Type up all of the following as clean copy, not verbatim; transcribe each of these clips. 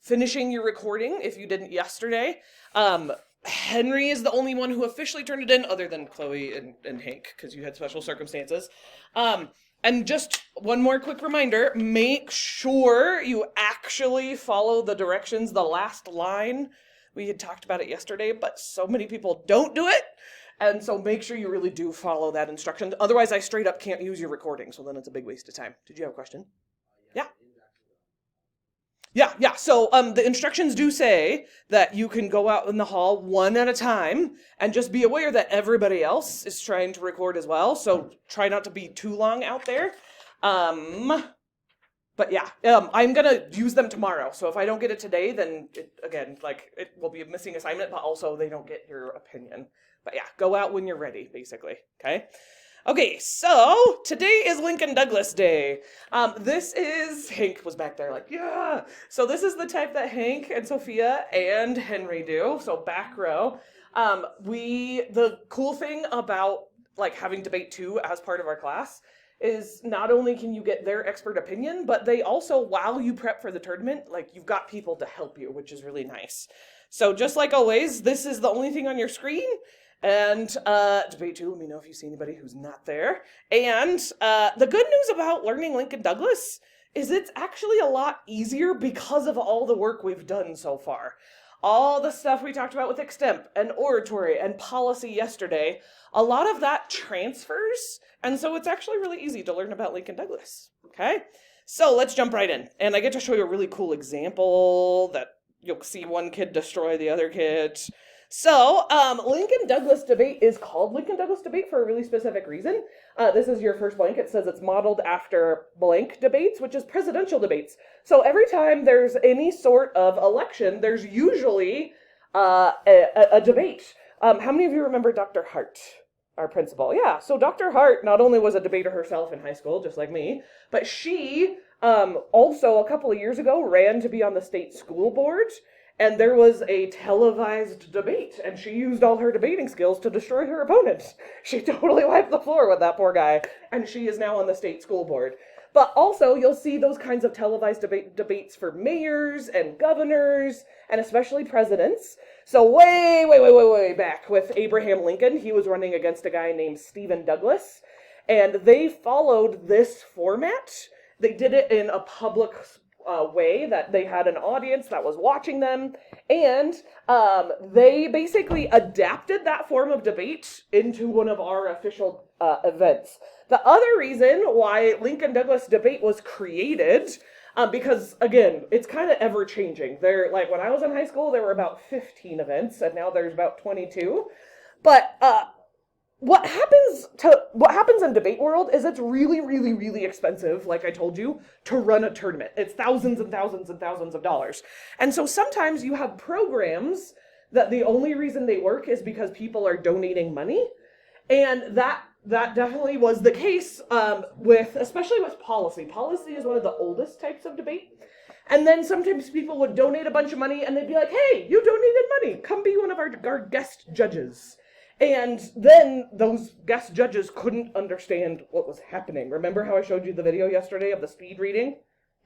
finishing your recording if you didn't yesterday. Henry is the only one who officially turned it in, other than Chloe and Hank, because you had special circumstances. And just one more quick reminder, make sure you actually follow the directions, the last line. We had talked about it yesterday, but so many people don't do it. And so make sure you really do follow that instruction. Otherwise, I straight up can't use your recording, so then it's a big waste of time. Did you have a question? Yeah. Yeah. So the instructions do say that you can go out in the hall one at a time, and just be aware that everybody else is trying to record as well. So try not to be too long out there. But yeah, I'm gonna use them tomorrow. So if I don't get it today, then it will be a missing assignment. But also they don't get your opinion. But yeah, go out when you're ready, basically. Okay, so today is Lincoln Douglas Day. This is, Hank was back there like, yeah. So this is the type that Hank and Sophia and Henry do. So back row. The cool thing about like having debate 2 as part of our class is not only can you get their expert opinion, but they also, while you prep for the tournament, like you've got people to help you, which is really nice. So just like always, this is the only thing on your screen. And debate 2, let me know if you see anybody who's not there. And the good news about learning Lincoln Douglas is it's actually a lot easier because of all the work we've done so far. All the stuff we talked about with extemp and oratory and policy yesterday, a lot of that transfers. And so it's actually really easy to learn about Lincoln Douglas. Okay, so let's jump right in. And I get to show you a really cool example that you'll see one kid destroy the other kid. So, Lincoln Douglas debate is called Lincoln Douglas debate for a really specific reason. This is your first blank. It says it's modeled after blank debates, which is presidential debates. So every time there's any sort of election, there's usually a debate. How many of you remember Dr. Hart, our principal? Yeah, so Dr. Hart not only was a debater herself in high school, just like me, but she also a couple of years ago ran to be on the state school board. And there was a televised debate, and she used all her debating skills to destroy her opponent. She totally wiped the floor with that poor guy, and she is now on the state school board. But also, you'll see those kinds of televised debates for mayors and governors, and especially presidents. So way back with Abraham Lincoln, he was running against a guy named Stephen Douglas, and they followed this format. They did it in a public way that they had an audience that was watching them, and they basically adapted that form of debate into one of our official events. The other reason why Lincoln Douglas debate was created, because again, it's kind of ever changing. Like when I was in high school, there were about 15 events, and now there's about 22. But what happens in debate world is it's really expensive, like I told you, to run a tournament. It's thousands and thousands and thousands of dollars. And so sometimes you have programs that the only reason they work is because people are donating money. And that definitely was the case especially with policy. Policy is one of the oldest types of debate. And then sometimes people would donate a bunch of money and they'd be like, hey, you donated money. Come be one of our guest judges. And then those guest judges couldn't understand what was happening. Remember how I showed you the video yesterday of the speed reading? Do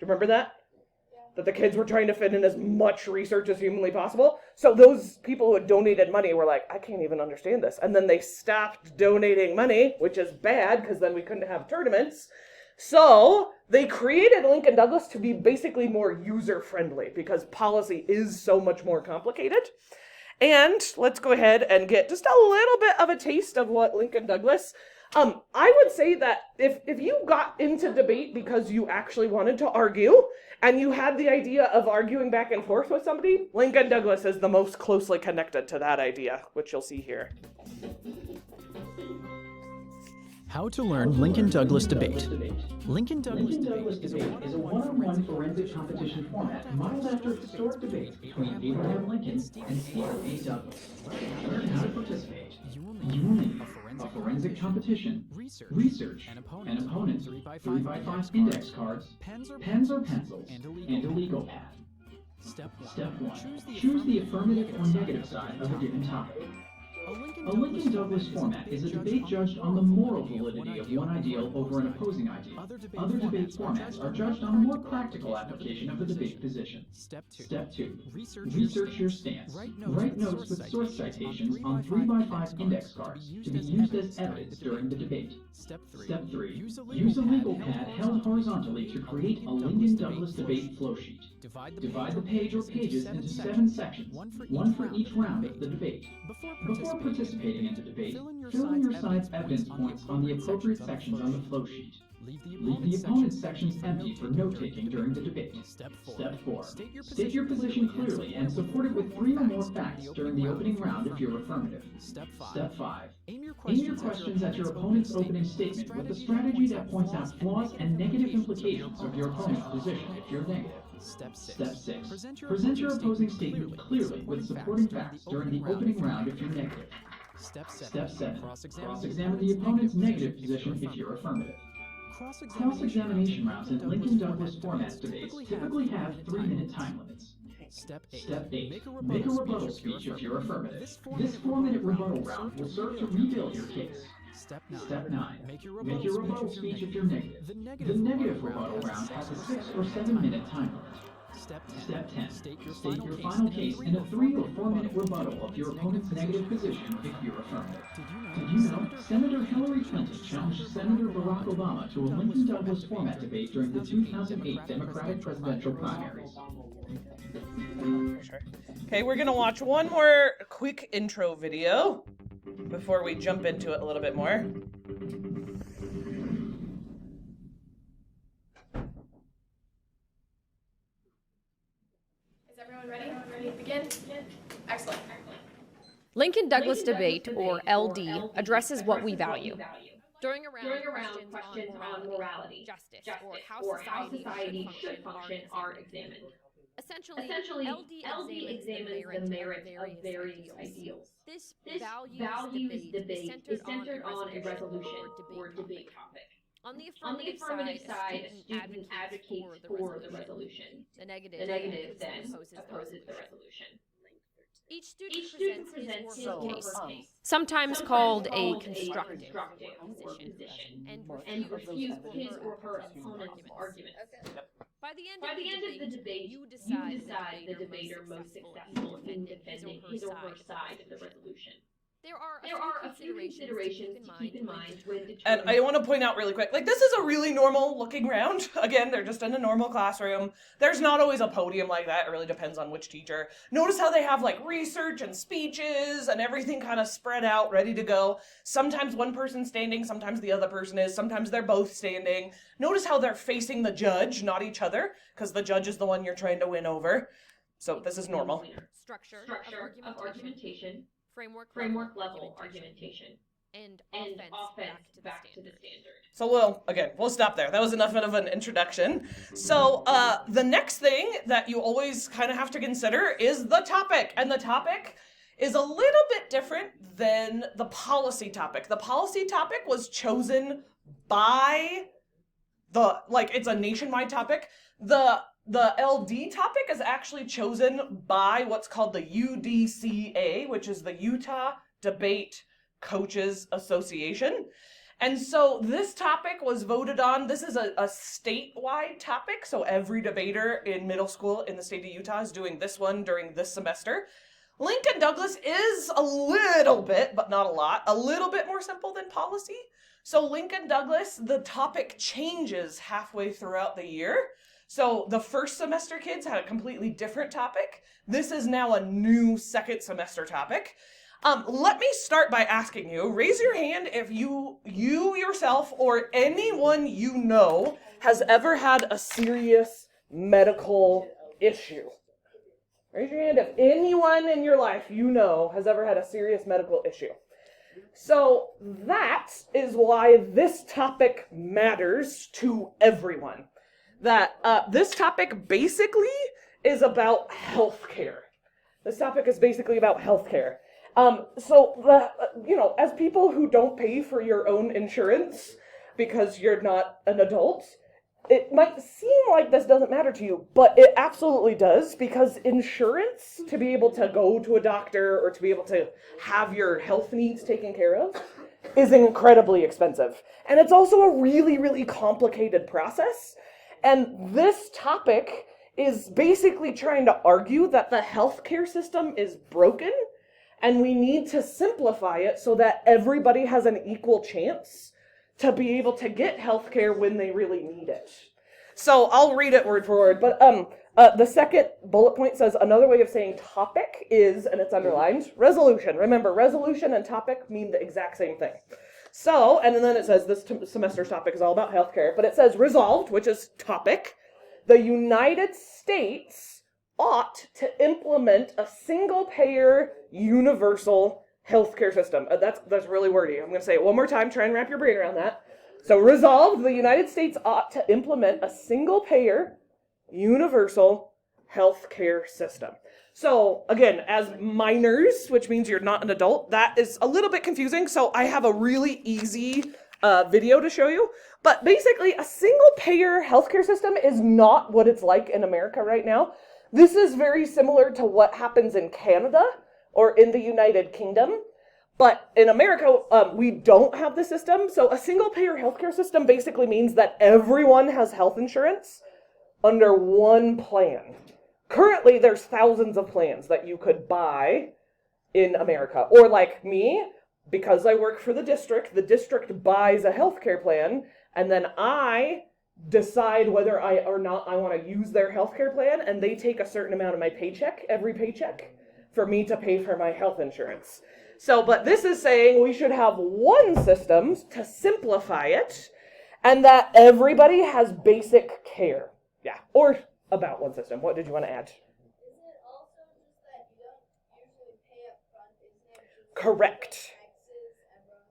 you remember that? Yeah. That the kids were trying to fit in as much research as humanly possible. So those people who had donated money were like, I can't even understand this. And then they stopped donating money, which is bad because then we couldn't have tournaments. So they created Lincoln Douglas to be basically more user-friendly because policy is so much more complicated. And let's go ahead and get just a little bit of a taste of what Lincoln Douglas. I would say that if you got into debate because you actually wanted to argue and you had the idea of arguing back and forth with somebody, Lincoln Douglas is the most closely connected to that idea, which you'll see here. How to learn Lincoln Douglas debate. Lincoln Douglas debate is a one-on-one forensic competition format modeled after historic debates between Abraham Lincoln and Stephen A. Douglas. Learn how to participate. You will need a forensic competition, research, an opponent, 3x5 index cards, pens or pencils, and a legal pad. Step 1. Choose the affirmative or negative side of a given topic. A Lincoln Douglas format is a debate judged on the moral validity of one ideal over an opposing ideal. Other debate formats are judged on a more practical application of the debate position. Step 2. Research your stance. Write notes with source citations on 3x5 index cards to be used as evidence during the debate. Step 3. Use a legal pad held horizontally to create a Lincoln Douglas debate flowsheet. Divide the page or pages into 7 sections, one for each round of the debate. Before participating in the debate, fill in your side's evidence points on the appropriate sections on the flowsheet. Leave the opponent's sections empty for note-taking during the debate. Step 4. State your position clearly and support it with 3 or more facts during the opening round if you're affirmative. Step 5. Aim your questions at your opponent's opening statement with a strategy that points out flaws and negative implications of your opponent's position if you're negative. Step 6. Present your opposing statement clearly with supporting facts during the opening round if you're negative. Step 7. Cross-examine the opponent's negative position if you're affirmative. Cross-examination rounds in Lincoln Douglas format debates typically have 3-minute time limits. Step 8. Make a rebuttal speech if you're affirmative. This 4-minute rebuttal round will serve to rebuild your case. Step 9. Make your rebuttal speech if you're negative. The negative rebuttal round has a 6 or 7-minute time limit. Step 10. State your final case in a 3 or 4-minute rebuttal of your opponent's negative position if you're affirmative. Did you know Senator Hillary Clinton challenged Senator Barack Obama to a Lincoln Douglas format debate during the 2008 Democratic presidential primaries? Okay, we're gonna watch one more quick intro video before we jump into it a little bit more. Is everyone ready? Ready to begin? Excellent. Lincoln Douglas debate, or LD, addresses what we value. During a round, questions on morality, justice, or how society should function are examined. Essentially, LD examines the merits of various ideals. This values debate is centered on a resolution or debate topic. On the affirmative side, a student advocates for the resolution. The negative then opposes the resolution. Each student presents his or her case, sometimes called a constructive position, and refutes his or her opponent's arguments. By the end of the debate, you decide the debater most successful in defending his or her side of the resolution. There are a few considerations to keep in mind when determining. And I want to point out really quick, like, this is a really normal looking round. Again, they're just in a normal classroom. There's not always a podium like that. It really depends on which teacher. Notice how they have, like, research and speeches and everything kind of spread out, ready to go. Sometimes one person's standing, sometimes the other person is, sometimes they're both standing. Notice how they're facing the judge, not each other, because the judge is the one you're trying to win over. So this is normal. Structure of argumentation. Framework level argumentation, and offense back to the standard. So we'll stop there. That was enough of an introduction. So the next thing that you always kind of have to consider is the topic. And the topic is a little bit different than the policy topic. The policy topic was chosen by it's a nationwide topic. The LD topic is actually chosen by what's called the UDCA, which is the Utah Debate Coaches Association. And so this topic was voted on. This is a statewide topic. So every debater in middle school in the state of Utah is doing this one during this semester. Lincoln Douglas is a little bit, but not a lot, a little bit more simple than policy. So Lincoln Douglas, the topic changes halfway throughout the year. So the first semester kids had a completely different topic. This is now a new second semester topic. Let me start by asking you, raise your hand if you yourself or anyone you know has ever had a serious medical issue. Raise your hand if anyone in your life you know has ever had a serious medical issue. So that is why this topic matters to everyone. That this topic basically is about healthcare. This topic is basically about healthcare. As people who don't pay for your own insurance because you're not an adult, it might seem like this doesn't matter to you, but it absolutely does, because insurance, to be able to go to a doctor or to be able to have your health needs taken care of, is incredibly expensive. And it's also a really, really complicated process. And this topic is basically trying to argue that the healthcare system is broken, and we need to simplify it so that everybody has an equal chance to be able to get healthcare when they really need it. So I'll read it word for word, but the second bullet point says another way of saying topic is, and it's underlined, resolution. Remember, resolution and topic mean the exact same thing. So, and then it says this semester's topic is all about healthcare, but it says resolved, which is topic. The United States ought to implement a single-payer universal healthcare system. That's really wordy. I'm going to say it one more time. Try and wrap your brain around that. So resolved, the United States ought to implement a single-payer universal healthcare system. So again, as minors, which means you're not an adult, that is a little bit confusing. So I have a really easy video to show you. But basically, a single-payer healthcare system is not what it's like in America right now. This is very similar to what happens in Canada or in the United Kingdom. But in America, we don't have the system. So a single-payer healthcare system basically means that everyone has health insurance under one plan. Currently, there's thousands of plans that you could buy in America. Or like me, because I work for the district buys a healthcare plan, and then I decide whether or not I want to use their healthcare plan, and they take a certain amount of my paycheck, every paycheck, for me to pay for my health insurance. So, but this is saying we should have one system to simplify it, and that everybody has basic care. Yeah, or about one system. What did you want to add? Is it also just that you don't usually pay up front? Isn't it just Correct. taxes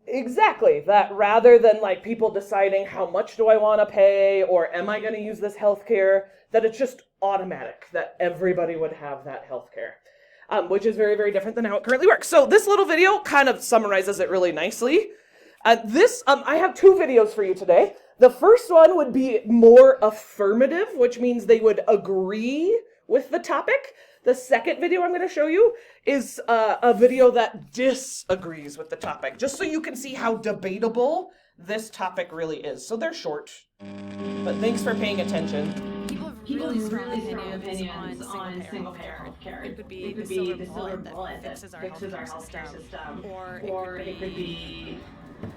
and Exactly. That rather than like people deciding how much do I want to pay or am I going to use this healthcare, that it's just automatic that everybody would have that healthcare. Which is very, very different than how it currently works. So this little video kind of summarizes it really nicely. I have two videos for you today. The first one would be more affirmative, which means they would agree with the topic. The second video I'm going to show you is a video that disagrees with the topic, just so you can see how debatable this topic really is. So they're short, but thanks for paying attention. People have really strong opinions on single-payer healthcare. It could be the silver bullet that fixes our healthcare system, or it could be.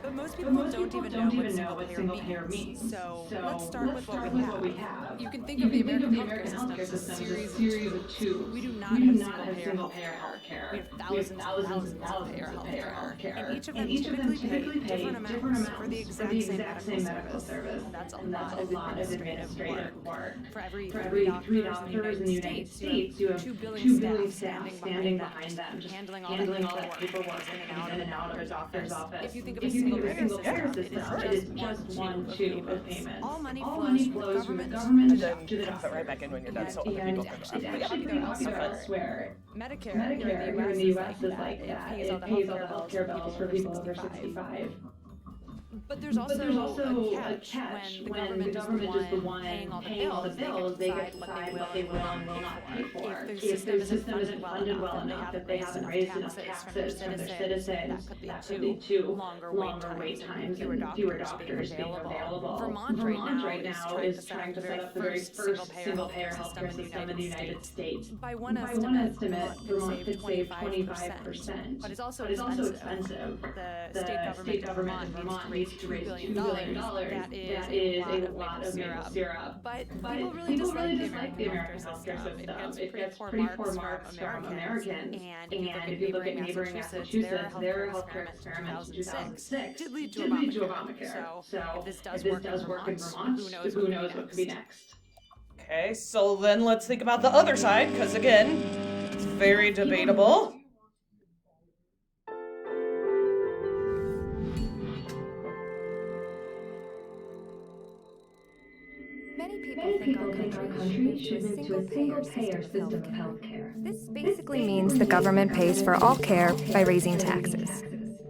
But most people don't even know what single-payer means. So let's start with what we have. You can think of the American healthcare system as a series of tubes. We do not have single-payer healthcare. We have thousands and thousands of payer healthcare. And each of them typically pay different amounts for the exact same medical service. And that's a lot of administrative work. For every 3 doctors in the United States, you have 2 billion staff standing behind them, just handling all that paperwork in and out of the doctor's office. If you think of a single-payer system, it is just one tube of payments. All money flows from the government to the doctor. Put right back in when you're done, so other And people can it actually can be elsewhere. Medicare Here in the U.S. is like that. It pays all the healthcare bills for people over 65. But there's also a catch when the government is the one paying all the bills. They get to decide what they will and will not pay for. If their system isn't funded well enough, if they haven't raised enough taxes from their citizens, that could lead to longer wait times and fewer doctors being available. Vermont right now is trying to set up the very first single-payer healthcare system in the United States. By one estimate, Vermont could save 25%. But it's also expensive. The state government in Vermont needs to raise $2 billion. That is a lot of maple syrup. But people really dislike the American healthcare system. It gets pretty poor marks from Americans. And if you look at neighboring Massachusetts, their healthcare experiment in 2006 did lead to Obamacare. So if this does work in Vermont, who knows what could be next. Okay, so then let's think about the other side, because again, it's very debatable. Many people think our country should move to a single-payer system of healthcare. This basically means the government pays for all care by raising taxes.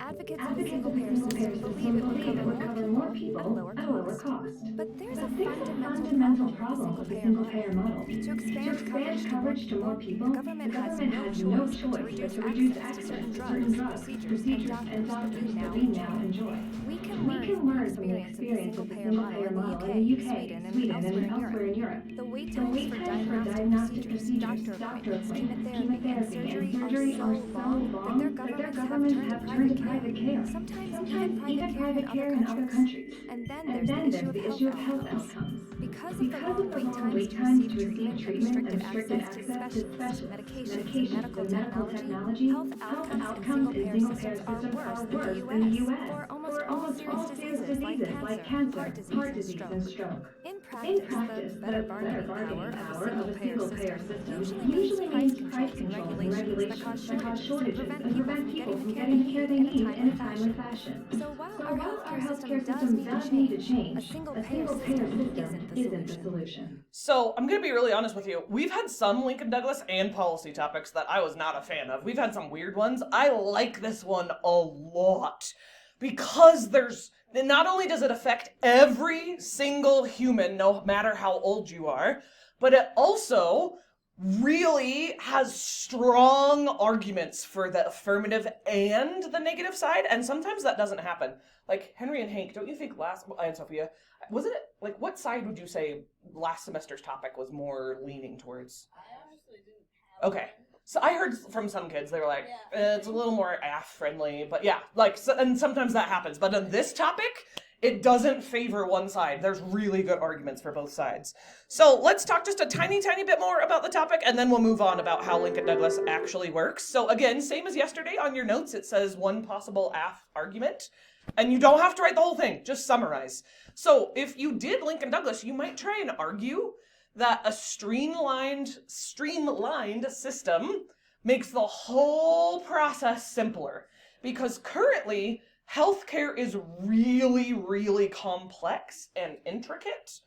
Advocates of the single-payer system believe it would cover more people at a lower cost. But there's a fundamental problem with the single-payer model. To expand coverage to more people, the government has no choice but to reduce access to certain drugs, procedures, and doctors that we now enjoy. We can learn from the experience of the single-payer model in the UK, Sweden, and elsewhere in Europe. The wait times for diagnostic procedures, doctor appointments, chemotherapy, and surgery are so long that their governments have turned to private care. Sometimes even private care in other countries. And then there's the issue of health outcomes. Because of the long wait times to receive treatment and restricted access to specialists, medications, and medical technology, health outcomes in single-payer systems are worse than the U.S. or almost all serious diseases like cancer, heart disease, and stroke. In practice, the better bargaining power of a single-payer system usually means price controls and regulations that cause shortages and prevent people from getting the care they need in a timely fashion. So while our healthcare system does need to change, a single-payer system isn't the solution. So I'm going to be really honest with you. We've had some Lincoln Douglas and policy topics that I was not a fan of. We've had some weird ones. I like this one a lot because not only does it affect every single human, no matter how old you are, but it also really has strong arguments for the affirmative and the negative side, and sometimes that doesn't happen. Like Henry and Hank, don't you think and Sophia, wasn't it, like, what side would you say last semester's topic was more leaning towards? I honestly didn't have Okay. So I heard from some kids, they were like, it's a little more AF friendly, but yeah, like, so, and sometimes that happens. But on this topic, it doesn't favor one side. There's really good arguments for both sides. So let's talk just a tiny bit more about the topic, and then we'll move on about how Lincoln Douglas actually works. So again, same as yesterday on your notes, it says one possible AF argument, and you don't have to write the whole thing, just summarize. So if you did Lincoln Douglas, you might try and argue that a streamlined system makes the whole process simpler. Because currently, healthcare is really complex and intricate.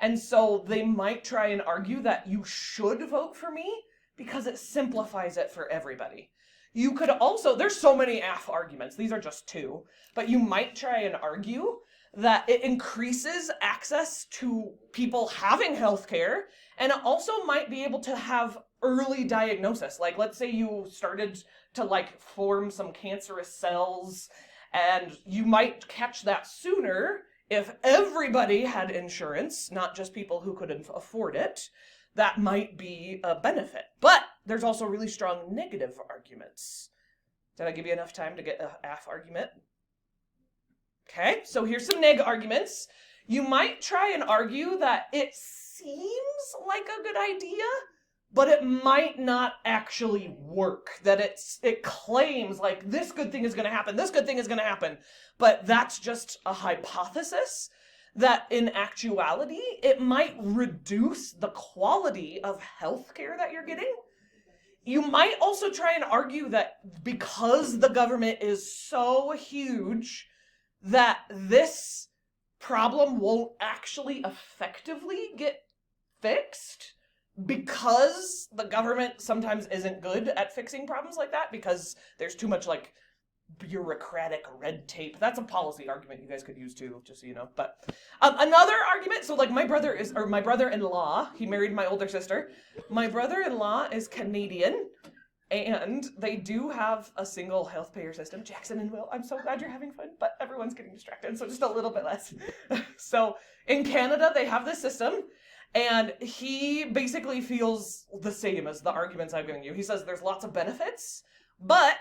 And so they might try and argue that you should vote for me because it simplifies it for everybody. You could also, there's so many AF arguments, these are just two, but you might try and argue that it increases access to people having healthcare, and it also might be able to have early diagnosis. Like, let's say you started to like form some cancerous cells, and you might catch that sooner if everybody had insurance, not just people who couldn't afford it. That might be a benefit. But there's also really strong negative arguments. Did I give you enough time to get an AF argument? Okay, so here's some neg arguments. You might try and argue that it seems like a good idea, but it might not actually work. That it claims like this good thing is going to happen, this good thing is going to happen, but that's just a hypothesis. That in actuality, it might reduce the quality of healthcare that you're getting. You might also try and argue that because the government is so huge, that this problem won't actually effectively get fixed because the government sometimes isn't good at fixing problems like that because there's too much like bureaucratic red tape. That's a policy argument you guys could use too, just so you know. But another argument, so like my brother-in-law, he married my older sister. My brother-in-law is Canadian, and they do have a single health payer system. Jackson and Will, I'm so glad you're having fun, but everyone's getting distracted, so just a little bit less. So in Canada, they have this system, and he basically feels the same as the arguments I'm giving you. He says there's lots of benefits, but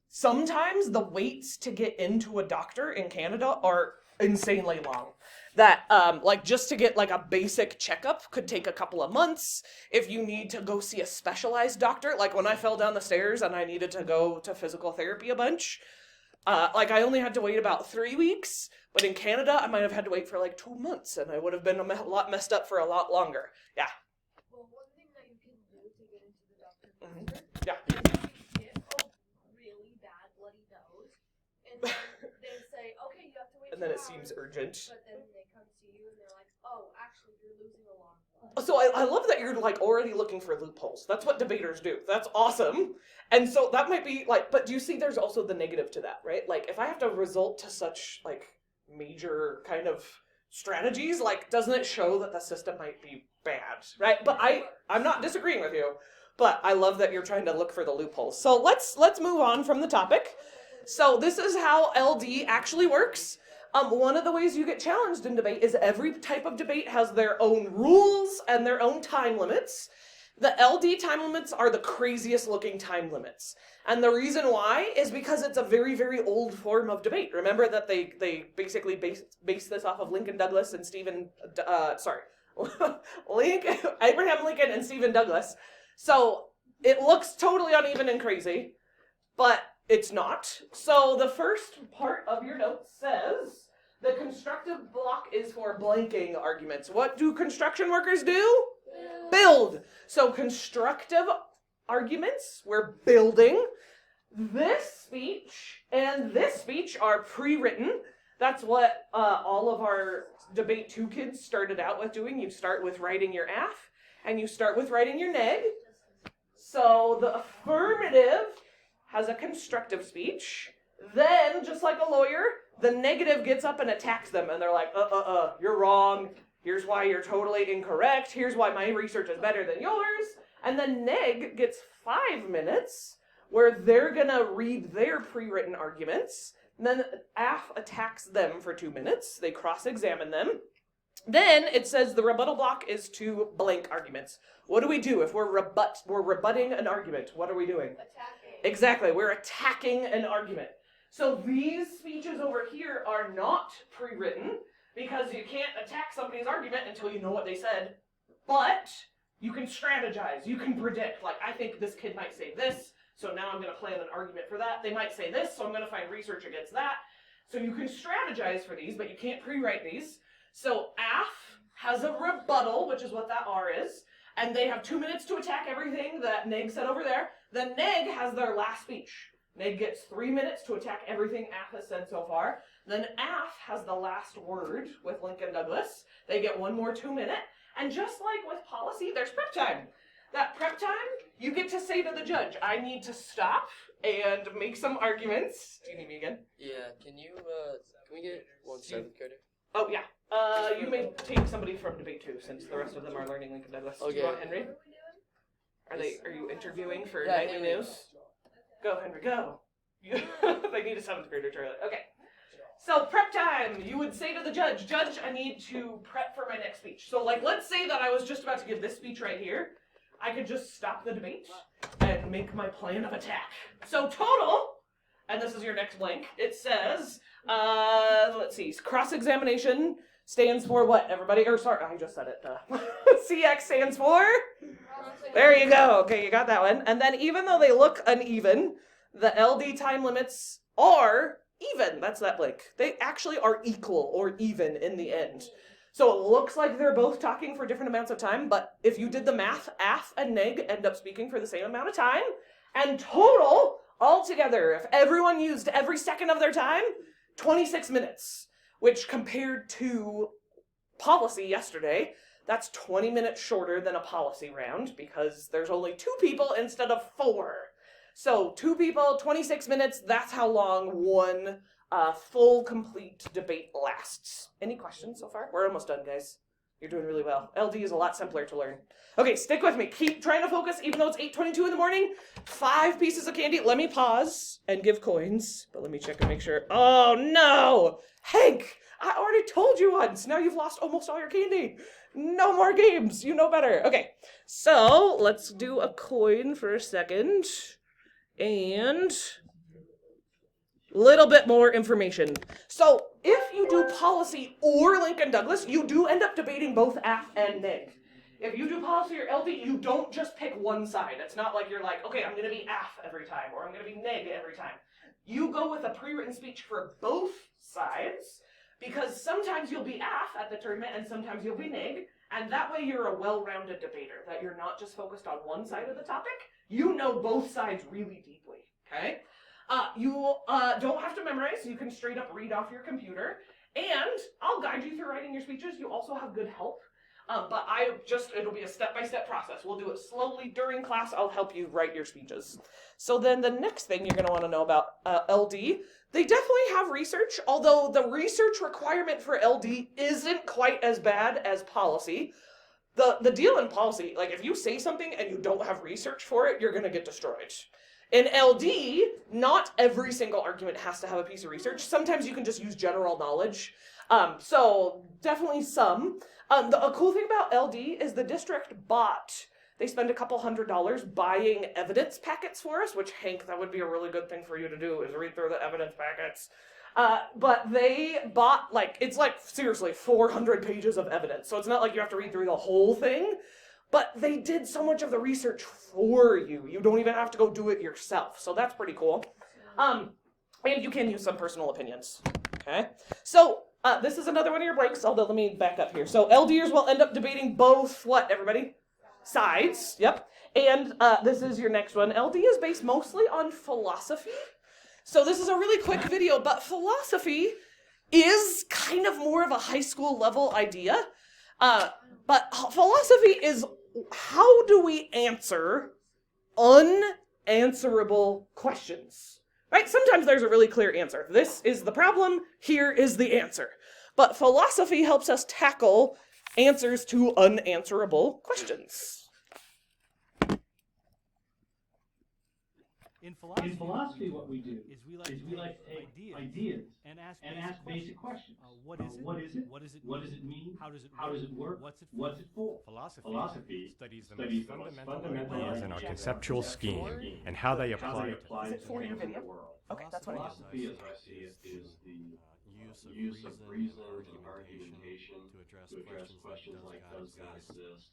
sometimes the waits to get into a doctor in Canada are insanely long. That, like, just to get, like, a basic checkup could take a couple of months. If you need to go see a specialized doctor, like when I fell down the stairs and I needed to go to physical therapy a bunch, like, I only had to wait about 3 weeks, but in Canada, I might have had to wait for, like, 2 months, and I would have been a lot messed up for a lot longer. Yeah. Well, one thing that you can do to get into the doctor faster Yeah. is get a really bad bloody nose, and then they say, okay, you have to wait And then 2 it seems hours, urgent. but then they come to you and they're like, oh, actually, you're losing a lot of blood. So I love that you're like already looking for loopholes. That's what debaters do. That's awesome. And so that might be like, but do you see there's also the negative to that, right? Like if I have to resort to such like major kind of strategies, like doesn't it show that the system might be bad, right? But I'm not disagreeing with you, but I love that you're trying to look for the loopholes. So let's move on from the topic. So this is how LD actually works. One of the ways you get challenged in debate is every type of debate has their own rules and their own time limits. The LD time limits are the craziest looking time limits. And the reason why is because it's a very, very old form of debate. Remember that they basically base this off of Lincoln Douglas and Abraham Lincoln and Stephen Douglas. So it looks totally uneven and crazy, but it's not. So the first part of your notes says the constructive block is for blanking arguments. What do construction workers do? Build. So constructive arguments, we're building. This speech and this speech are pre-written. That's what all of our Debate 2 kids started out with doing. You start with writing your AF, and you start with writing your neg. So the affirmative has a constructive speech. Then, just like a lawyer, the negative gets up and attacks them, and they're like, you're wrong. Here's why you're totally incorrect. Here's why my research is better than yours. And then neg gets 5 minutes where they're gonna read their pre-written arguments. And then AF attacks them for 2 minutes. They cross-examine them. Then it says the rebuttal block is to blank arguments. What do we do if we're rebutting an argument? What are we doing? Attacking. Exactly, we're attacking an argument. So these speeches over here are not pre-written because you can't attack somebody's argument until you know what they said. But you can strategize, you can predict. Like, I think this kid might say this, so now I'm going to plan an argument for that. They might say this, so I'm going to find research against that. So you can strategize for these, but you can't pre-write these. So AF has a rebuttal, which is what that R is, and they have 2 minutes to attack everything that neg said over there. Then neg has their last speech. Neg gets 3 minutes to attack everything AF has said so far. Then AF has the last word with Lincoln Douglas. They get 1 more 2 minute. And just like with policy, there's prep time. That prep time, you get to say to the judge, I need to stop and make some arguments. Do you need me again? Yeah, can we get 1 7th grader? Oh, yeah. You may take somebody from Debate 2, since the rest of them are learning Lincoln Douglas. Okay. Do you want Henry? Are you interviewing for nightly news? Go, Henry, go. They need a 7th grader, Charlie. Okay. So, prep time. You would say to the judge, Judge, I need to prep for my next speech. So, like, let's say that I was just about to give this speech right here. I could just stop the debate and make my plan of attack. So, total, and this is your next blank, it says, let's see, cross-examination stands for what, everybody? Or, sorry, I just said it. CX stands for? There you go. Okay, you got that one. And then even though they look uneven, the LD time limits are even. That's that blank. They actually are equal or even in the end. So it looks like they're both talking for different amounts of time, but if you did the math, AF and neg end up speaking for the same amount of time. And total, altogether, if everyone used every second of their time, 26 minutes, which compared to policy yesterday, that's 20 minutes shorter than a policy round because there's only 2 people instead of 4. So 2 people, 26 minutes, that's how long one full, complete debate lasts. Any questions so far? We're almost done, guys. You're doing really well. LD is a lot simpler to learn. Okay, stick with me. Keep trying to focus, even though it's 8:22 in the morning. 5 pieces of candy. Let me pause and give coins, but let me check and make sure. Oh, no! Hank, I already told you once. Now you've lost almost all your candy. No more games. You know better. Okay, so let's do a coin for a second. And a little bit more information. So if you do policy or Lincoln Douglas, you do end up debating both AF and neg. If you do policy or LD, you don't just pick one side. It's not like you're like, okay, I'm going to be AF every time, or I'm going to be neg every time. You go with a pre-written speech for both sides, because sometimes you'll be AF at the tournament, and sometimes you'll be neg, and that way you're a well-rounded debater, that you're not just focused on one side of the topic. You know both sides really deeply, okay? You don't have to memorize. You can straight up read off your computer. And I'll guide you through writing your speeches. You also have good help. But it'll be a step-by-step process. We'll do it slowly during class. I'll help you write your speeches. So then the next thing you're going to want to know about LD, they definitely have research, although the research requirement for LD isn't quite as bad as policy. The deal in policy, like if you say something and you don't have research for it, you're going to get destroyed. In LD, not every single argument has to have a piece of research. Sometimes you can just use general knowledge. So definitely some. A cool thing about LD is the district they spend a couple $100 buying evidence packets for us, which, Hank, that would be a really good thing for you to do, is read through the evidence packets. But they bought, it's seriously 400 pages of evidence. So it's not like you have to read through the whole thing, but they did so much of the research for you. You don't even have to go do it yourself. So that's pretty cool. And you can use some personal opinions. Okay? So this is another one of your breaks, although let me back up here. So LDers will end up debating both, what, everybody? Sides. Yep. And this is your next one. LD is based mostly on philosophy. So this is a really quick video, but philosophy is kind of more of a high school level idea. But philosophy is, how do we answer unanswerable questions? Right? Sometimes there's a really clear answer. This is the problem, here is the answer. But philosophy helps us tackle answers to unanswerable questions. In philosophy, what we do is we like to take ideas and ask basic questions. What is it? What does it mean? How does it work? What's it for? Philosophy studies the most fundamental ideas in our conceptual scheme and how they apply Is it for your video? Okay, that's what it is. Philosophy, as I see it, is the use of reason and argumentation to address questions like, does God exist?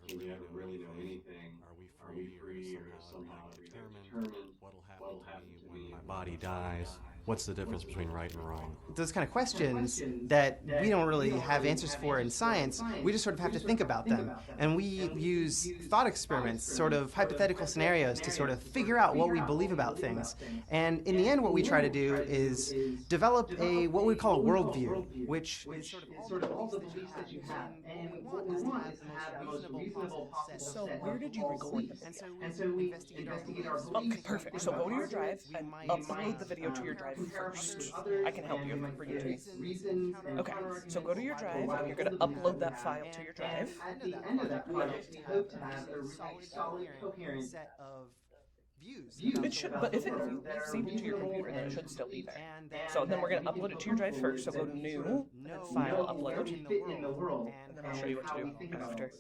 Can you ever really know anything? Are we free or somehow determined? What'll happen to me when my body dies? What's the difference between right and wrong? Those kind of questions that we don't really have answers for in science, we just sort of have to think about them. And we use thought experiments, sort of hypothetical scenarios, to sort of figure out what we believe about things. And in the end, what we try to do is develop what we call a worldview, which is sort of all the beliefs that you have. And what we want is to have the most reasonable possible set. So where did you record them? And so we investigate our beliefs. Okay, perfect. So go to your drive and upload the video to your drive first. I can help you bring it to me. Okay, so go to your drive and you're going to upload that file to your drive. At the end of that project, we hope to have a really solid, coherent set of views. It should, but if you saved it to your computer, then it should still be there. So then we're going to upload it to your drive first. So go to New, and File, Upload, and then I'll show you what to do after.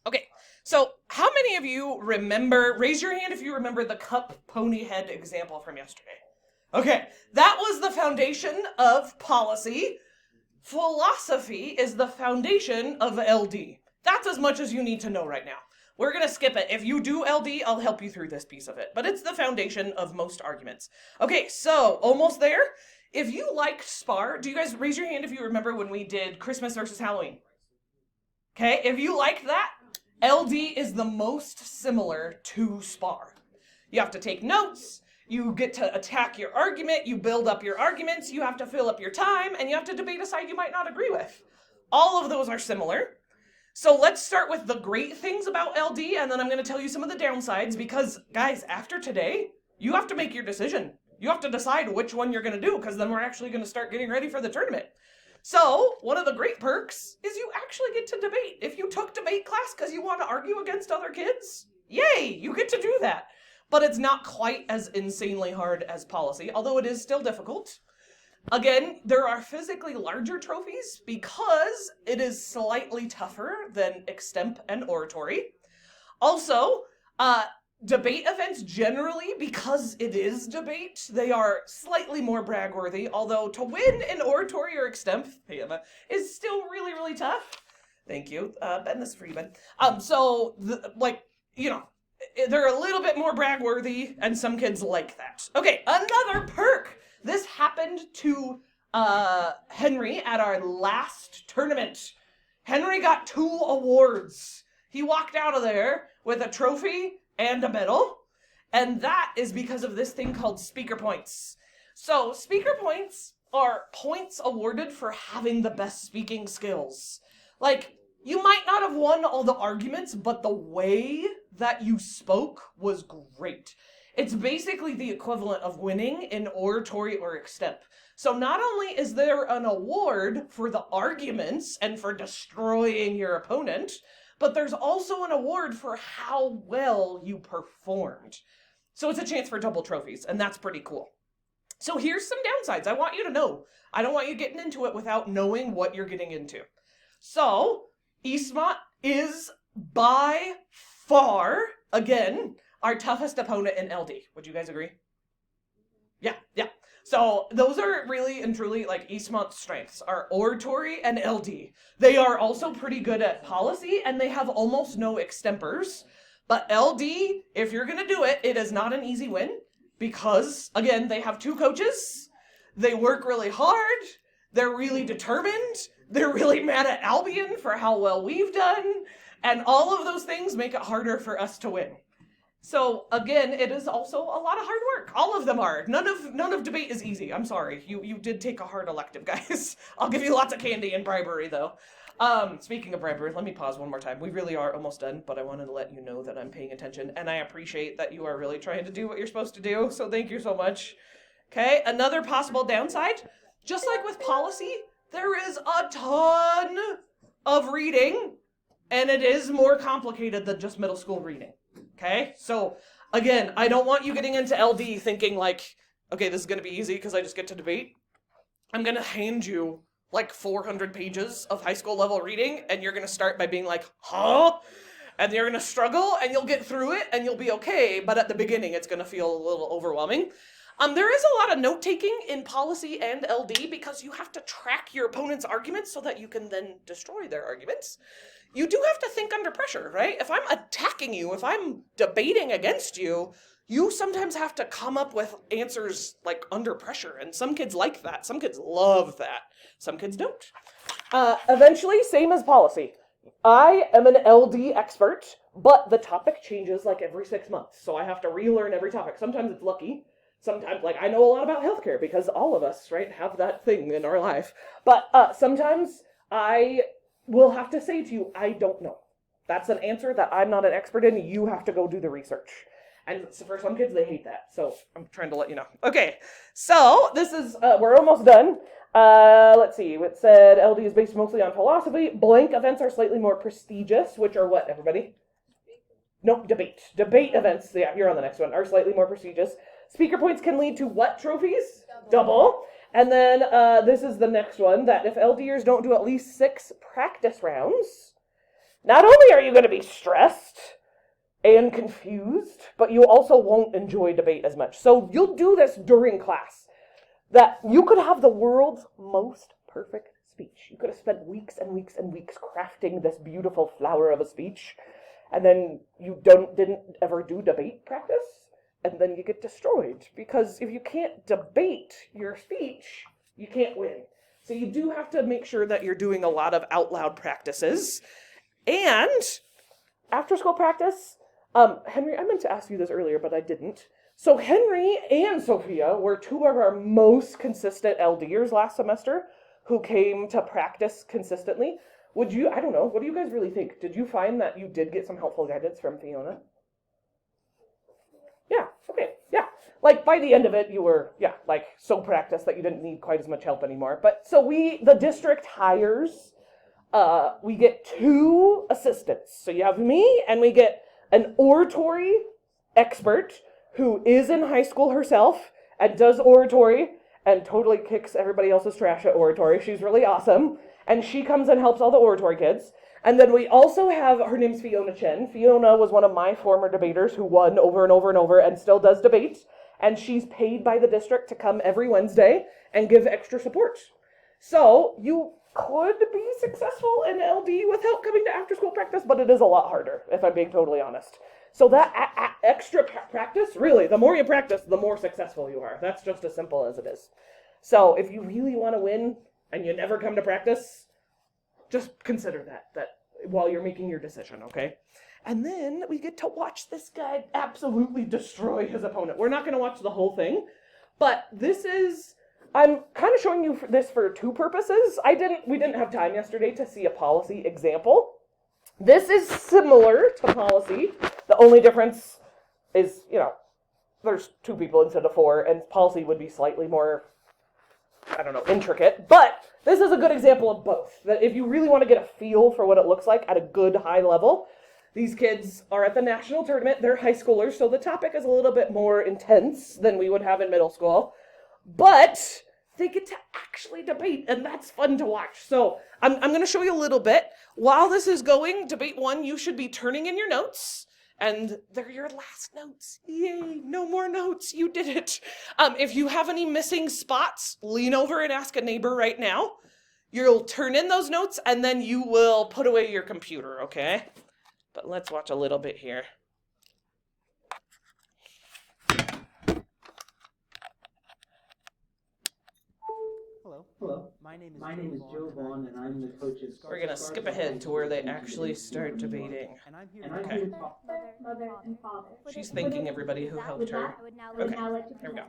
Okay, so how many of you raise your hand if you remember the cup pony head example from yesterday? Okay, that was the foundation of policy. Philosophy is the foundation of LD. That's as much as you need to know right now. We're going to skip it. If you do LD, I'll help you through this piece of it. But it's the foundation of most arguments. Okay, so almost there. If you liked SPAR, do you guys raise your hand if you remember when we did Christmas versus Halloween? Okay, if you liked that, LD is the most similar to SPAR. You have to take notes, you get to attack your argument, you build up your arguments, you have to fill up your time, and you have to debate a side you might not agree with. All of those are similar. So let's start with the great things about LD, and then I'm going to tell you some of the downsides, because, guys, after today, you have to make your decision. You have to decide which one you're going to do, because then we're actually going to start getting ready for the tournament. So, one of the great perks is you actually get to debate. If you took debate class because you want to argue against other kids, yay, you get to do that. But it's not quite as insanely hard as policy, although it is still difficult. Again, there are physically larger trophies because it is slightly tougher than extemp and oratory. Also, debate events generally, because it is debate, they are slightly more brag-worthy, although to win in oratory or extemp is still really, really tough. Thank you. Ben, this is for you, Ben. They're a little bit more brag-worthy, and some kids like that. Okay, another perk. This happened to Henry at our last tournament. Henry got 2 awards. He walked out of there with a trophy and a medal, and that is because of this thing called speaker points. So speaker points are points awarded for having the best speaking skills. Like, you might not have won all the arguments, but the way that you spoke was great. It's basically the equivalent of winning in oratory or extemp. So not only is there an award for the arguments and for destroying your opponent, but there's also an award for how well you performed. So it's a chance for double trophies, and that's pretty cool. So here's some downsides. I want you to know. I don't want you getting into it without knowing what you're getting into. So, Eastmont is by far, again, our toughest opponent in LD. Would you guys agree? Yeah. So those are really and truly like Eastmont's strengths, are oratory and LD. They are also pretty good at policy, and they have almost no extempors. But LD, if you're going to do it, it is not an easy win because, again, they have 2 coaches. They work really hard. They're really determined. They're really mad at Albion for how well we've done. And all of those things make it harder for us to win. So again, it is also a lot of hard work. All of them are. None of debate is easy. I'm sorry. You did take a hard elective, guys. I'll give you lots of candy and bribery, though. Speaking of bribery, let me pause one more time. We really are almost done, but I wanted to let you know that I'm paying attention, and I appreciate that you are really trying to do what you're supposed to do, so thank you so much. Okay, another possible downside, just like with policy, there is a ton of reading, and it is more complicated than just middle school reading. Okay, so again, I don't want you getting into LD thinking like, okay, this is going to be easy because I just get to debate. I'm going to hand you like 400 pages of high school level reading, and you're going to start by being like, huh? And you're going to struggle, and you'll get through it, and you'll be okay, but at the beginning, it's going to feel a little overwhelming. There is a lot of note-taking in policy and LD because you have to track your opponent's arguments so that you can then destroy their arguments. You do have to think under pressure, right? If I'm attacking you, if I'm debating against you, you sometimes have to come up with answers like under pressure, and some kids like that. Some kids love that. Some kids don't. Eventually, same as policy. I am an LD expert, but the topic changes like every 6 months, so I have to relearn every topic. Sometimes it's lucky. Sometimes, like, I know a lot about healthcare because all of us, right, have that thing in our life. But sometimes I will have to say to you, I don't know. That's an answer that I'm not an expert in. You have to go do the research. And for some kids, they hate that. So I'm trying to let you know. Okay, so this is, we're almost done. Let's see. It said LD is based mostly on philosophy. Blank events are slightly more prestigious, which are what, everybody? No, debate. Debate events, yeah, you're on the next one, are slightly more prestigious. Speaker points can lead to what trophies? Double. And then this is the next one, that if LDers don't do at least 6 practice rounds, not only are you going to be stressed and confused, but you also won't enjoy debate as much. So you'll do this during class, that you could have the world's most perfect speech. You could have spent weeks and weeks and weeks crafting this beautiful flower of a speech, and then you didn't ever do debate practice. And then you get destroyed, because if you can't debate your speech, you can't win. So you do have to make sure that you're doing a lot of out loud practices. And after school practice, Henry, I meant to ask you this earlier, but I didn't. So Henry and Sophia were 2 of our most consistent LDers last semester who came to practice consistently. I don't know, what do you guys really think? Did you find that you did get some helpful guidance from Fiona? Yeah, okay, yeah. Like, by the end of it, you were, like, so practiced that you didn't need quite as much help anymore. But, so the district hires, we get 2 assistants. So you have me, and we get an oratory expert who is in high school herself and does oratory and totally kicks everybody else's trash at oratory. She's really awesome. And she comes and helps all the oratory kids. And then we also have, her name's Fiona Chen. Fiona was one of my former debaters who won over and over and over and still does debate. And she's paid by the district to come every Wednesday and give extra support. So you could be successful in LD without coming to after school practice, but it is a lot harder, if I'm being totally honest. So that extra practice, really, the more you practice, the more successful you are. That's just as simple as it is. So if you really want to win and you never come to practice, just consider that while you're making your decision, okay? And then we get to watch this guy absolutely destroy his opponent. We're not going to watch the whole thing, but this is I'm kind of showing you this for two purposes. We didn't have time yesterday to see a policy example. This is similar to policy. The only difference is, there's 2 people instead of 4, and policy would be slightly more, intricate. But this is a good example of both. That if you really want to get a feel for what it looks like at a good high level, these kids are at the national tournament. They're high schoolers, so the topic is a little bit more intense than we would have in middle school. But they get to actually debate, and that's fun to watch. So I'm going to show you a little bit. While this is going, debate 1, you should be turning in your notes, and they're your last notes. Yay, no more notes. You did it. If you have any missing spots, lean over and ask a neighbor right now. You'll turn in those notes, and then you will put away your computer, okay? But let's watch a little bit here. Hello. My name is Joe Vaughn, and I'm the coach of... We're going to skip ahead to where they actually start debating. Okay. Mother and father. She's thanking everybody who helped her. Okay, here we go.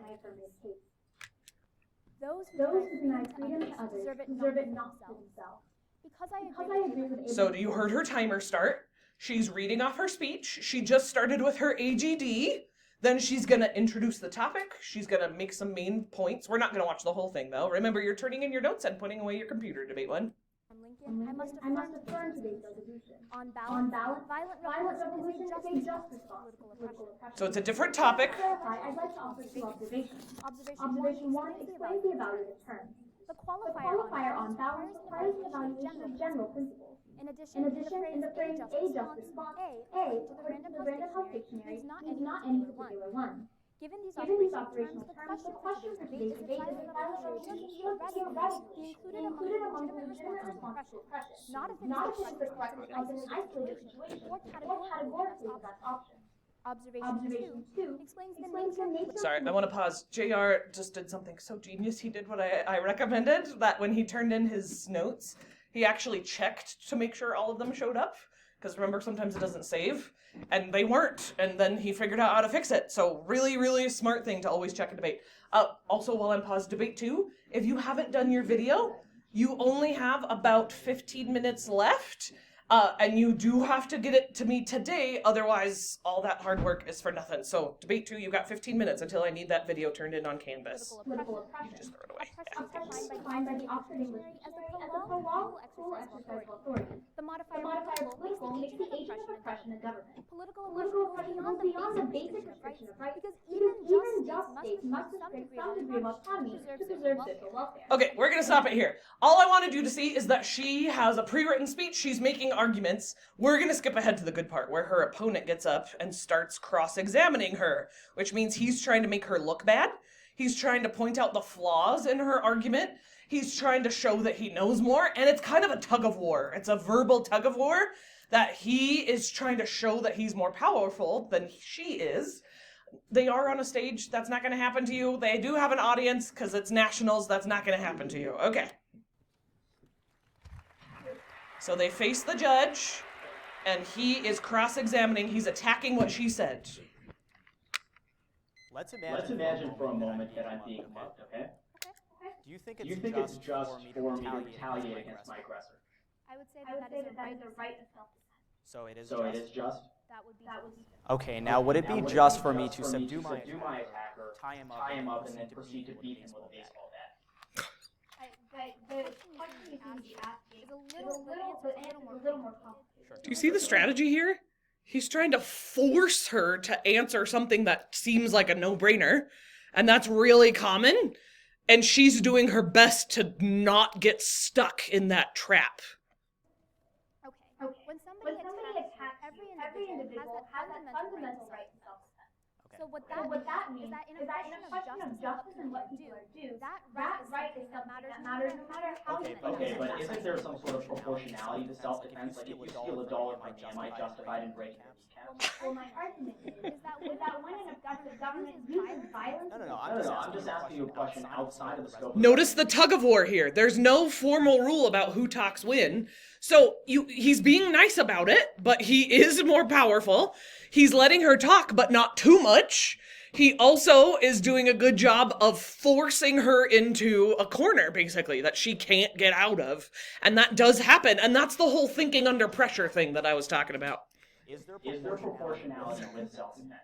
Those who deny freedom to others deserve it not for themselves. Because I agree with So you heard her timer start. She's reading off her speech. She just started with her AGD. Then she's going to introduce the topic. She's going to make some main points. We're not going to watch the whole thing, though. Remember, you're turning in your notes and putting away your computer, debate 1. I must affirm today's resolution. On balance, violent revolution is a just response to political oppression. So it's a different topic. To clarify, I'd like to offer 2 observations. Observation 1 explains the evaluative terms. The qualifier on balance requires an evaluation of general principles. In addition, in the phrase a just response, A, according to the Random House Dictionary, means not any particular one. Given these operational terms, the question for today's debate is if violent revolution should theoretically be included among the legitimate responses to oppression, not if it is the correct response in an isolated situation, or categorically the best option. Observation 2 explains the nature... Sorry, I want to pause. JR just did something so genius. He did what I recommended, that when he turned in his notes, he actually checked to make sure all of them showed up. Because remember, sometimes it doesn't save, and they weren't, and then he figured out how to fix it. So really, really smart thing to always check a debate. Also, while I'm paused, debate 2, if you haven't done your video, you only have about 15 minutes left, and you do have to get it to me today, otherwise all that hard work is for nothing. So debate 2, you've got 15 minutes until I need that video turned in on Canvas. Political oppression. You just throw it away. Oppression defined by the Oxford English Dictionary as a prolonged full exercise of authority. The modifier political makes the agent of oppression a government. Political oppression goes beyond the basic restriction of rights, because even just states must restrict some degree of autonomy to preserve social welfare. Okay, we're going to stop it here. All I wanted you to see is that she has a pre-written speech. She's making arguments. We're going to skip ahead to the good part where her opponent gets up and starts cross-examining her, which means he's trying to make her look bad. He's trying to point out the flaws in her argument. He's trying to show that he knows more, and it's kind of a tug of war. It's a verbal tug of war that he is trying to show that he's more powerful than she is. They are on a stage. That's not going to happen to you. They do have an audience because it's nationals. That's not going to happen to you. Okay. So they face the judge, and he is cross-examining. He's attacking what she said. Let's imagine for a moment that I'm being mocked, okay? Do you think it's just for me to retaliate against my aggressor? I would say that is a right of self-defense. So it is just? That would be Okay, now would it be just for me to subdue my attacker, tie him up, and then proceed to beat him with a baseball bat? The question you can be asking is a little more complicated. Do you see the strategy here? He's trying to force her to answer something that seems like a no-brainer, and that's really common, and she's doing her best to not get stuck in that trap. Okay. When somebody attacks every individual has that fundamental right to self-defense. So what that means is that in a question of justice and what people are due, that right is something that matters no matter how you Okay, but isn't there some sort of proportionality to self-defense? Like, if you steal a dollar from me, am I justified in breaking your kneecap? Well, my argument is that when an effective government uses violence... No, I'm just asking you a question outside of the scope of... Notice the tug of war here. There's no formal rule about who talks when. So he's being nice about it, but he is more powerful. He's letting her talk, but not too much. He also is doing a good job of forcing her into a corner, basically, that she can't get out of. And that does happen. And that's the whole thinking under pressure thing that I was talking about. Is there proportionality with self-defense?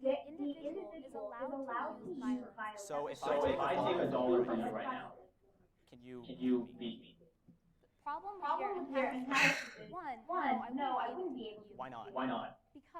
The individual is allowed to use violence. So if I take $1 from you right now, can you beat me? Problem here is that one, no, I wouldn't be able to. Why not?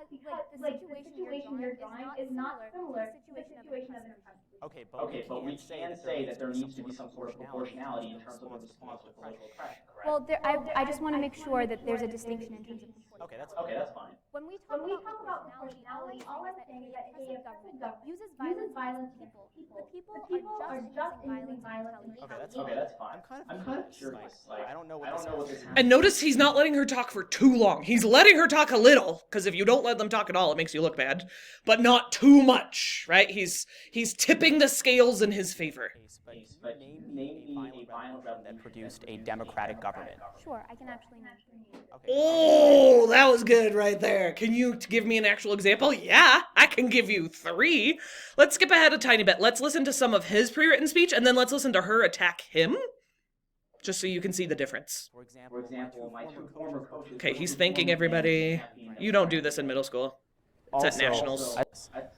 Because the situation you're drawing is not similar to the situation of an oppressor. Okay, but we can say that there needs to be some sort of proportionality in terms of the response to political oppression, correct? Well, I just want to make sure that there's a distinction in terms of. Okay, that's fine. When we talk about proportionality, all I'm saying is that a oppressive government uses violence against people. The people are just using violence in retaliation. Okay, that's fine. I'm kind of curious. Like, I don't know what this is. And notice he's not letting her talk for too long. He's letting her talk a little, because if you don't let them talk at all, it makes you look bad. But not too much, right? He's tipping the scales in his favor. But name me a violent revolution that produced a democratic government. Sure, I can actually name. Oh, that was good right there. Can you give me an actual example? Yeah, I can give you 3. Let's skip ahead a tiny bit. Let's listen to some of his pre-written speech, and then let's listen to her attack him, just so you can see the difference. For example, my 2 former coaches... Okay, he's thanking everybody. You don't do this in middle school. It's at nationals.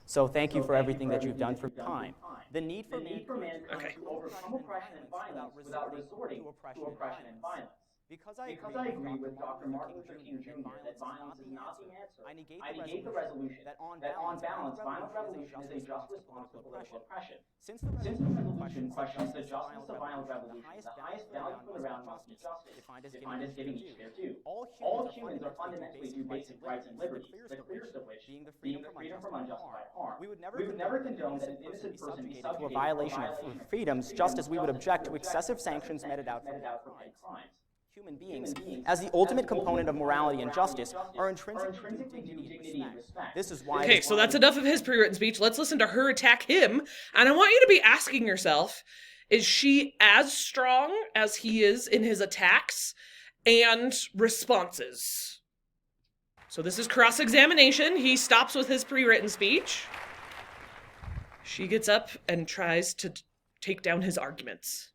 So thank you for everything that you've done for time. The need for mankind Okay. to overcome oppression and violence without resorting to oppression and violence. Because I agree with Dr. Martin Luther King Jr. that violence is not the answer, I negate the resolution that on balance, violent revolution is a just response to political oppression. Since the resolution questions the justice of violent revolution, the highest value for the realm must be justice, defined as giving each their due. All humans are fundamentally due basic rights and liberties, the clearest of which being the freedom from unjustified harm. We would never condone that an innocent person be subject to a violation of freedoms, just as we would object to excessive sanctions meted out for petty crimes. Human beings, as the ultimate component of morality and justice, are intrinsically due dignity and respect. This is why... Okay, so that's enough of his pre-written speech. Let's listen to her attack him. And I want you to be asking yourself, is she as strong as he is in his attacks and responses? So this is cross-examination. He stops with his pre-written speech. She gets up and tries to take down his arguments.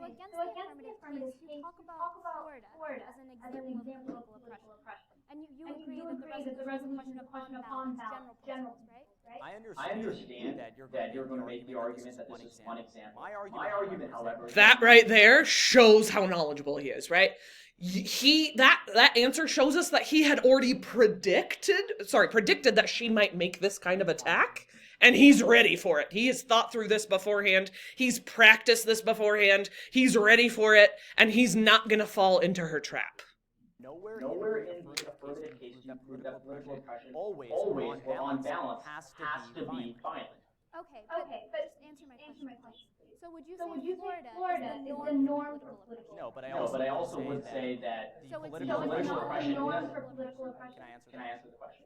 So against the affirmative case, you talk about Florida as an example of political oppression. And you agree that the resolution of question upon general principles, right? I understand that you're going to make the argument that this is one example. My argument, however... That right there shows how knowledgeable he is, right? That answer shows us that he had already predicted that she might make this kind of attack. And he's ready for it. He has thought through this beforehand. He's practiced this beforehand. He's ready for it. And he's not going to fall into her trap. Nowhere in the affirmative case do you prove that political oppression always or on balance has to be violent. Okay, but just answer my question. So would you say Florida is the norm for political oppression? No, but I also would say that So it's political not the oppression... norm for political oppression? Can I answer the question?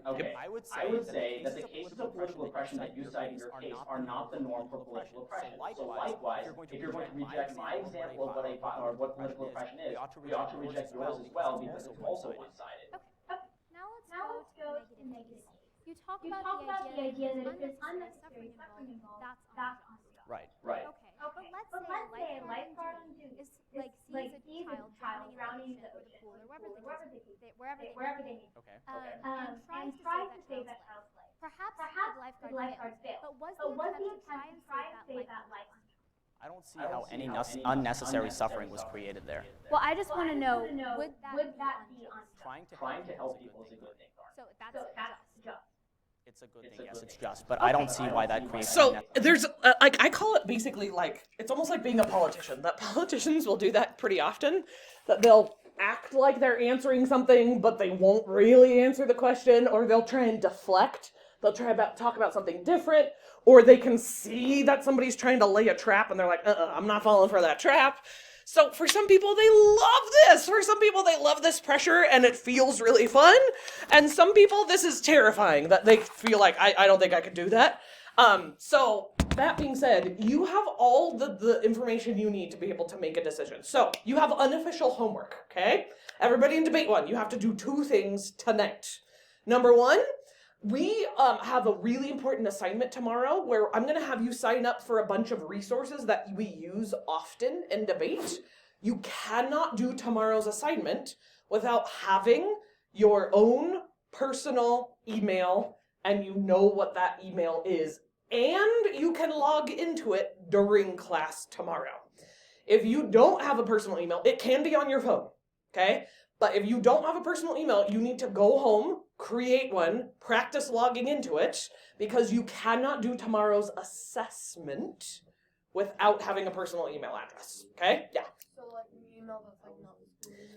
Okay. I would say that the cases of political oppression that you cite in your case are not the norm for political oppression. So likewise, if you're going to reject my example of what political oppression is, we ought to reject yours as well because it's also one-sided. Okay. Now let's go to negative. You talk about the idea that if there's unnecessary suffering involved, that's unjust. Right. Okay. But let's say a lifeguard on duty is sees a child drowning in the ocean or wherever they need. Okay. And tries to save that child's life. Perhaps the lifeguard failed. But was the attempt to try and save that life? I don't see how any unnecessary suffering was created there. Well, I just want to know, would that be unjust? Trying to help people is a good thing. So that's just. It's a good thing, yes, it's just, but I don't see why that creates... So there's, I call it basically it's almost like being a politician. That politicians will do that pretty often, that they'll act like they're answering something, but they won't really answer the question, or they'll try and deflect. They'll talk about something different, or they can see that somebody's trying to lay a trap, and they're like, I'm not falling for that trap. So for some people, they love this. For some people, they love this pressure and it feels really fun. And some people, this is terrifying, that they feel like, I don't think I could do that. So that being said, you have all the information you need to be able to make a decision. So you have unofficial homework, okay? Everybody in debate 1, you have to do 2 things tonight. Number one, we have a really important assignment tomorrow where I'm going to have you sign up for a bunch of resources that we use often in debate. You cannot do tomorrow's assignment without having your own personal email, and you know what that email is, and you can log into it during class tomorrow. If you don't have a personal email, it can be on your phone, okay? But if you don't have a personal email, you need to go home, create one, practice logging into it, because you cannot do tomorrow's assessment without having a personal email address, okay? Yeah. So like an email that's like not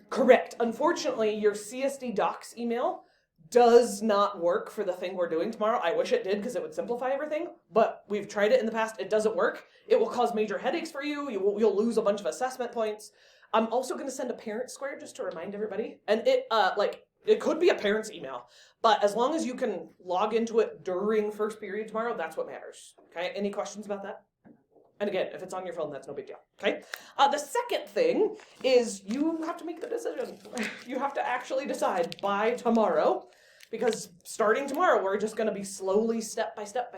Correct. Unfortunately, your CSD Docs email does not work for the thing we're doing tomorrow. I wish it did because it would simplify everything, but we've tried it in the past. It doesn't work. It will cause major headaches for you. You'll lose a bunch of assessment points. I'm also going to send a parent square just to remind everybody. And it could be a parent's email, but as long as you can log into it during first period tomorrow, that's what matters. Okay? Any questions about that? And again, if it's on your phone, that's no big deal, okay? The second thing is you have to make the decision. You have to actually decide by tomorrow, because starting tomorrow, we're just going to be slowly, step by step,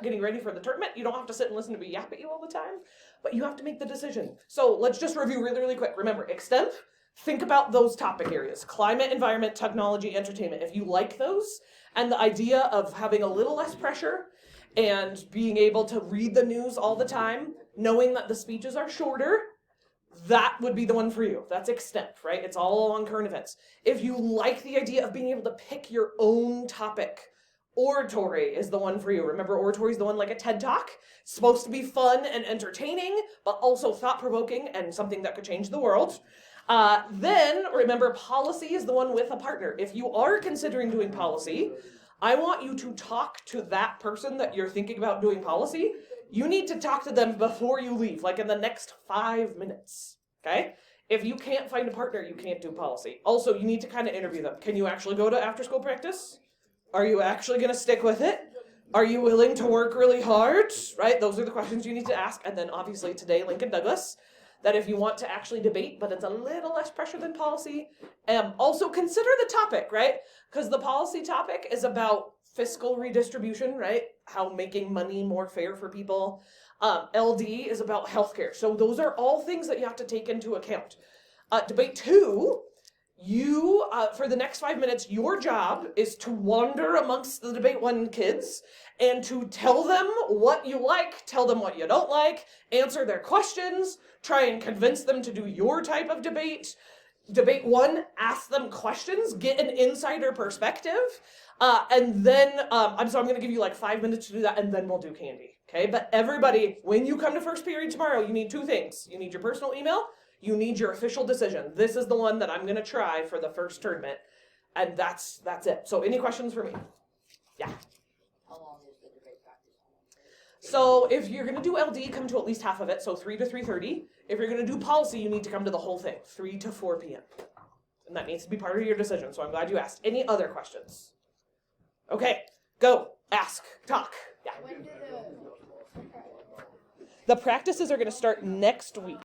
getting ready for the tournament. You don't have to sit and listen to me yap at you all the time, but you have to make the decision. So let's just review really, really quick. Remember, extemp, think about those topic areas: climate, environment, technology, entertainment. If you like those, and the idea of having a little less pressure, and being able to read the news all the time, knowing that the speeches are shorter, that would be the one for you. That's extemp, right? It's all on current events. If you like the idea of being able to pick your own topic, oratory is the one for you. Remember, oratory is the one like a TED Talk. It's supposed to be fun and entertaining, but also thought-provoking and something that could change the world. Then, remember, policy is the one with a partner. If you are considering doing policy, I want you to talk to that person that you're thinking about doing policy. You need to talk to them before you leave, like in the next 5 minutes, okay? If you can't find a partner, you can't do policy. Also, you need to kind of interview them. Can you actually go to after-school practice? Are you actually going to stick with it? Are you willing to work really hard, right? Those are the questions you need to ask. And then obviously today, Lincoln Douglas, that if you want to actually debate, but it's a little less pressure than policy, also consider the topic, right? Because the policy topic is about fiscal redistribution, right? How making money more fair for people. LD is about healthcare. So those are all things that you have to take into account. Debate 2, you, for the next 5 minutes, your job is to wander amongst the debate 1 kids and to tell them what you like, tell them what you don't like, answer their questions, try and convince them to do your type of debate. Debate 1, ask them questions, get an insider perspective, and then, I'm going to give you like 5 minutes to do that, and then we'll do candy, okay? But everybody, when you come to first period tomorrow, you need 2 things. You need your personal email, you need your official decision. This is the one that I'm going to try for the first tournament, and that's it. So any questions for me? Yeah. How long is the debate practice? So if you're going to do LD, come to at least half of it, so 3 to 3:30. If you're going to do policy, you need to come to the whole thing, 3 to 4 p.m. And that needs to be part of your decision, so I'm glad you asked. Any other questions? Okay, go, ask, talk. Yeah. When did The practices are going to start next week.